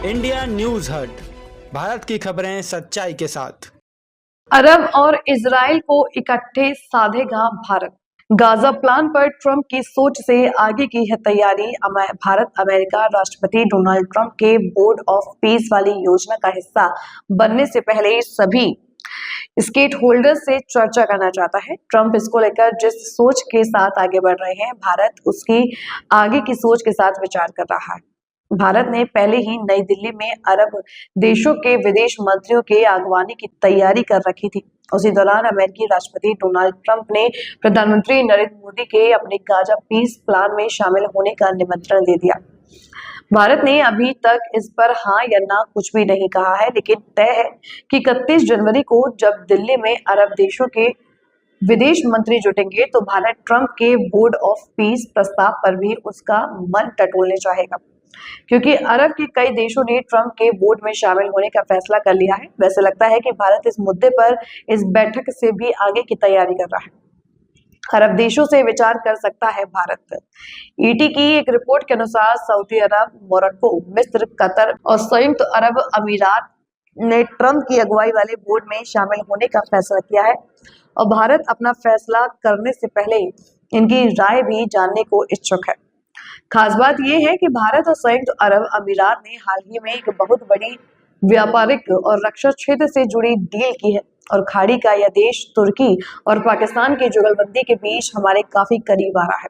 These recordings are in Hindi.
इंडिया न्यूज हट, भारत की खबरें सच्चाई के साथ। अरब और इजराइल को इकट्ठे साधेगा भारत। गाजा प्लान पर ट्रंप की सोच से आगे की है तैयारी। भारत अमेरिका राष्ट्रपति डोनाल्ड ट्रंप के बोर्ड ऑफ पीस वाली योजना का हिस्सा बनने से पहले सभी स्टेक होल्डर्स से चर्चा करना चाहता है। ट्रंप इसको लेकर जिस सोच के साथ आगे बढ़ रहे हैं, भारत उसकी आगे की सोच के साथ विचार कर रहा है। भारत ने पहले ही नई दिल्ली में अरब देशों के विदेश मंत्रियों के आगवानी की तैयारी कर रखी थी। उसी दौरान अमेरिकी राष्ट्रपति डोनाल्ड ट्रंप ने प्रधानमंत्री नरेंद्र मोदी के अपने गाजा पीस प्लान में शामिल होने का निमंत्रण दे दिया। भारत ने अभी तक इस पर हाँ या ना कुछ भी नहीं कहा है, लेकिन तय है कि 31 जनवरी को जब दिल्ली में अरब देशों के विदेश मंत्री जुटेंगे तो भारत ट्रंप के बोर्ड ऑफ पीस प्रस्ताव पर भी उसका मन टटोलने चाहेगा, क्योंकि अरब के कई देशों ने ट्रंप के बोर्ड में शामिल होने का फैसला कर लिया है। वैसे लगता है कि भारत इस मुद्दे पर इस बैठक से भी आगे की तैयारी कर रहा है। अरब देशों से विचार कर सकता है भारत। ईटी की एक रिपोर्ट के अनुसार सऊदी अरब, मोरक्को, मिस्र, कतर और संयुक्त अरब अमीरात ने ट्रंप की अगुवाई वाले बोर्ड में शामिल होने का फैसला किया है और भारत अपना फैसला करने से पहले इनकी राय भी जानने को इच्छुक है। खास बात यह है कि भारत और संयुक्त अरब अमीरात ने हाल ही में एक बहुत बड़ी व्यापारिक और रक्षा क्षेत्र से जुड़ी डील की है और खाड़ी का यह देश तुर्की और पाकिस्तान की जुगलबंदी के बीच हमारे काफी करीब आ रहा है।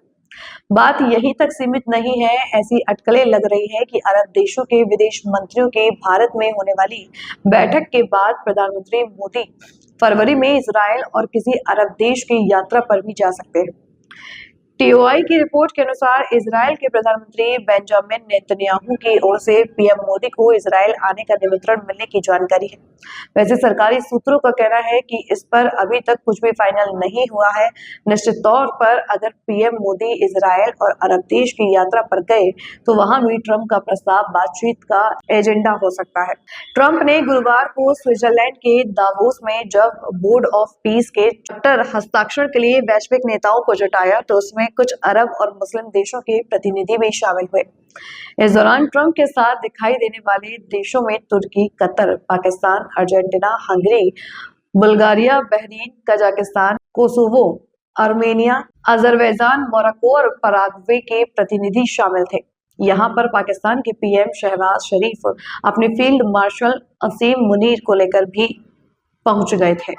बात यहीं तक सीमित नहीं है। ऐसी अटकलें लग रही है कि अरब देशों के विदेश मंत्रियों के भारत में होने वाली बैठक के बाद प्रधानमंत्री मोदी फरवरी में इजराइल और किसी अरब देश की यात्रा पर भी जा सकते हैं। टीओआई की रिपोर्ट के अनुसार इजराइल के प्रधानमंत्री बेंजामिन नेतन्याहू की ओर से पीएम मोदी को इजराइल आने का निमंत्रण मिलने की जानकारी है। वैसे सरकारी सूत्रों का कहना है कि इस पर अभी तक कुछ भी फाइनल नहीं हुआ है। निश्चित तौर पर अगर पीएम मोदी इजराइल और अरब देश की यात्रा पर गए तो वहां भी ट्रंप का प्रस्ताव बातचीत का एजेंडा हो सकता है। ट्रंप ने गुरुवार को स्विट्जरलैंड के दावोस में जब बोर्ड ऑफ पीस के चार्टर हस्ताक्षर के लिए वैश्विक नेताओं को जुटाया तो उसमें कुछ अरब और मुस्लिम देशों के प्रतिनिधि भी शामिल हुए। इस दौरान ट्रंप के साथ दिखाई देने वाले देशों में तुर्की, Qatar, Pakistan, Argentina, Hungary, Bulgaria, Bahrain, Kazakhstan, Kosovo, Armenia, Azerbaijan, Morocco और पराग्वे के प्रतिनिधि शामिल थे। यहाँ पर पाकिस्तान के पीएम शहबाज शरीफ अपने फील्ड मार्शल असीम मुनीर को लेकर भी पहुंच गए थे।